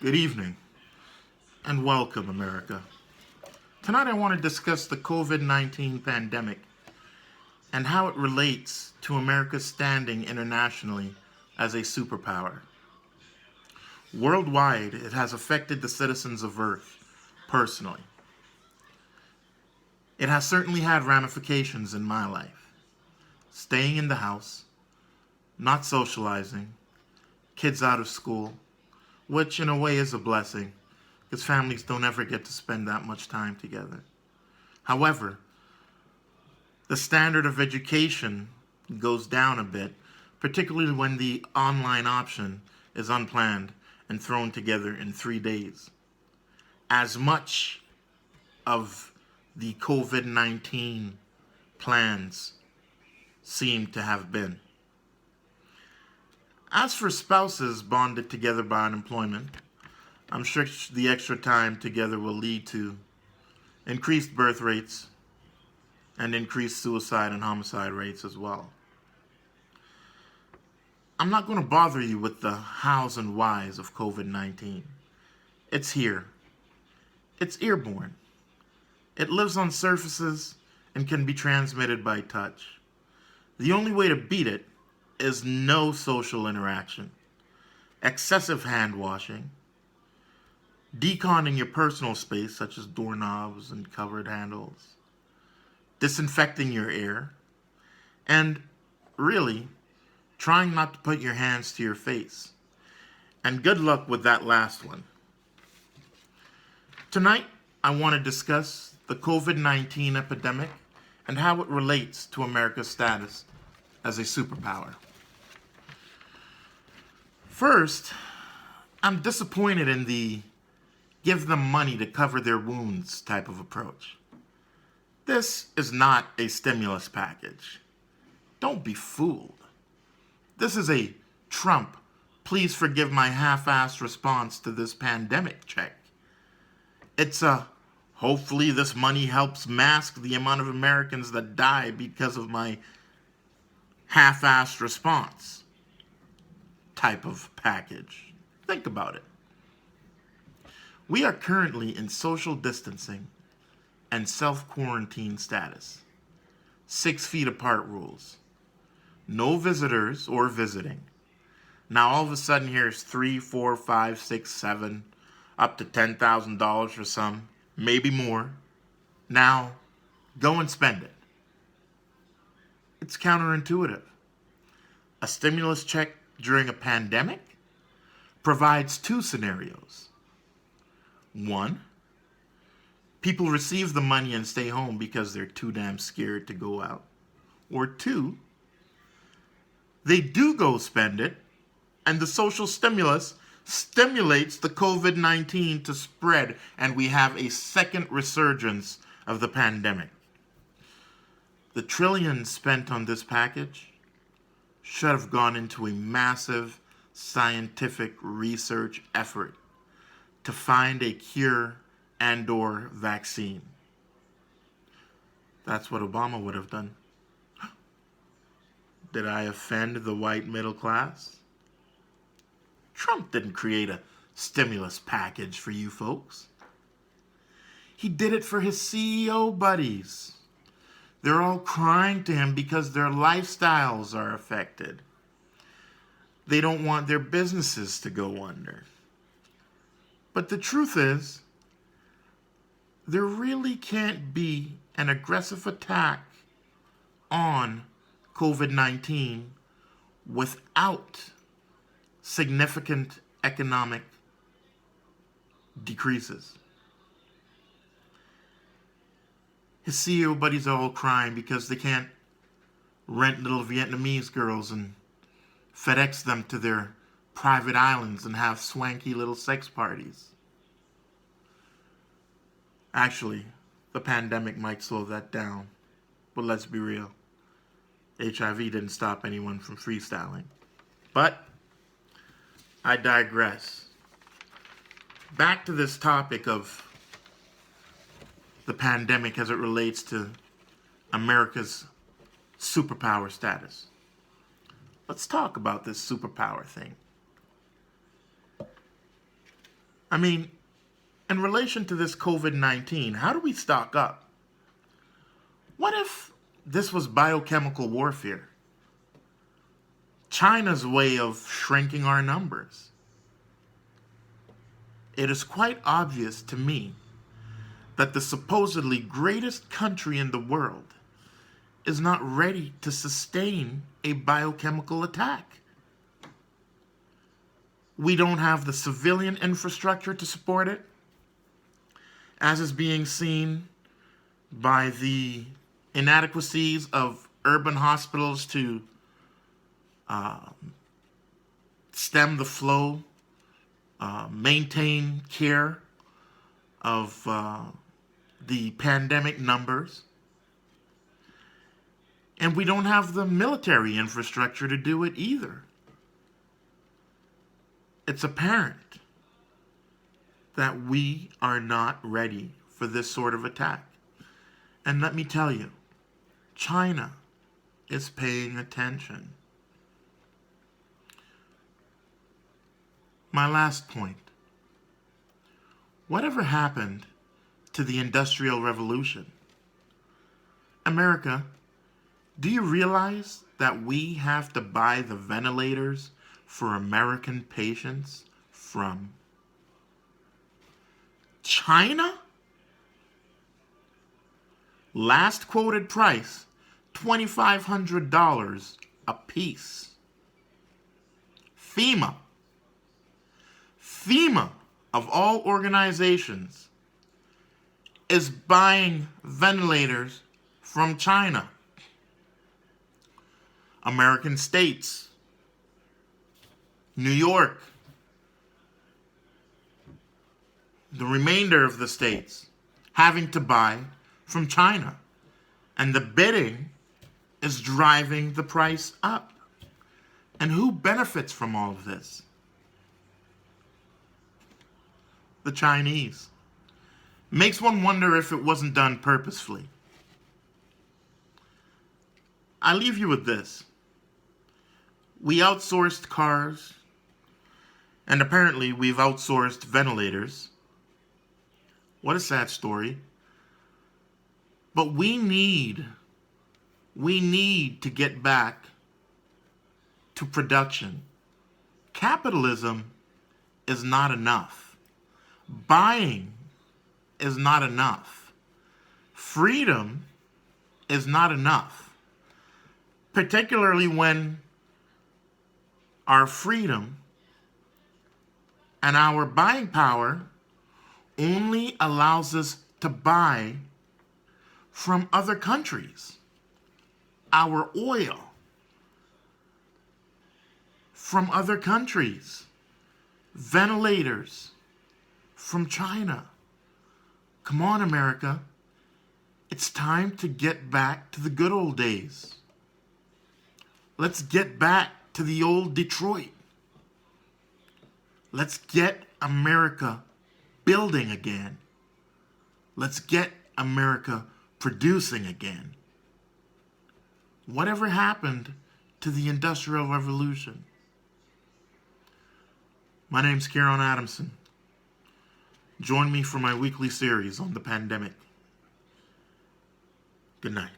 Good evening and welcome, America. Tonight I want to discuss the COVID-19 pandemic and how it relates to America's standing internationally as a superpower. Worldwide, it has affected the citizens of Earth personally. It has certainly had ramifications in my life. Staying in the house, not socializing, kids out of school, which in a way is a blessing because families don't ever get to spend that much time together. However, the standard of education goes down a bit, particularly when the online option is unplanned and thrown together in 3 days. As much of the COVID-19 plans seem to have been. As for spouses bonded together by unemployment, I'm sure the extra time together will lead to increased birth rates and increased suicide and homicide rates as well. I'm not going to bother you with the hows and whys of COVID-19. It's here. It's airborne. It lives on surfaces and can be transmitted by touch. The only way to beat it is no social interaction, excessive hand washing, deconning your personal space such as doorknobs and covered handles, disinfecting your air, and really trying not to put your hands to your face. And good luck with that last one. Tonight, I want to discuss the COVID-19 epidemic and how it relates to America's status as a superpower. First, I'm disappointed in the give them money to cover their wounds type of approach. This is not a stimulus package. Don't be fooled. This is a Trump, please forgive my half-assed response to this pandemic check. It's a hopefully this money helps mask the amount of Americans that die because of my half-assed response type of package. Think about it. We are currently in social distancing and self-quarantine status. 6 feet apart rules. No visitors or visiting. Now all of a sudden here's 3, 4, 5, 6, 7, up to $10,000 for some, maybe more. Now go and spend it. It's counterintuitive. A stimulus check during a pandemic provides 2 scenarios. 1, people receive the money and stay home because they're too damn scared to go out. Or 2, they do go spend it, and the social stimulus stimulates the COVID-19 to spread, and we have a second resurgence of the pandemic. The trillions spent on this package should have gone into a massive scientific research effort to find a cure and/or vaccine. That's what Obama would have done. Did I offend the white middle class? Trump didn't create a stimulus package for you folks. He did it for his CEO buddies. They're all crying to him because their lifestyles are affected. They don't want their businesses to go under. But the truth is, there really can't be an aggressive attack on COVID-19 without significant economic decreases. His CEO buddies are all crying because they can't rent little Vietnamese girls and FedEx them to their private islands and have swanky little sex parties. Actually, the pandemic might slow that down, but let's be real. HIV didn't stop anyone from freestyling. But I digress. Back to this topic of the pandemic as it relates to America's superpower status. Let's talk about this superpower thing. I mean, in relation to this COVID-19, how do we stock up? What if this was biochemical warfare? China's way of shrinking our numbers. It is quite obvious to me that the supposedly greatest country in the world is not ready to sustain a biochemical attack. We don't have the civilian infrastructure to support it, as is being seen by the inadequacies of urban hospitals to stem the flow, maintain care of the pandemic numbers. And we don't have the military infrastructure to do it either. It's apparent that we are not ready for this sort of attack. And let me tell you, China is paying attention. My last point. Whatever happened to the Industrial Revolution? America, do you realize that we have to buy the ventilators for American patients from China? Last quoted price, $2,500 a piece. FEMA, of all organizations, is buying ventilators from China. American states, New York, the remainder of the states having to buy from China. And the bidding is driving the price up. And who benefits from all of this? The Chinese. Makes one wonder if it wasn't done purposefully. I leave you with this. We outsourced cars, and apparently we've outsourced ventilators. What a sad story. But we need to get back to production. Capitalism is not enough. Buying is not enough. Freedom is not enough. Particularly when our freedom and our buying power only allows us to buy from other countries. Our oil from other countries. Ventilators from China. Come on, America. It's time to get back to the good old days. Let's get back to the old Detroit. Let's get America building again. Let's get America producing again. Whatever happened to the Industrial Revolution? My name's Kerron Adamson. Join me for my weekly series on the pandemic. Good night.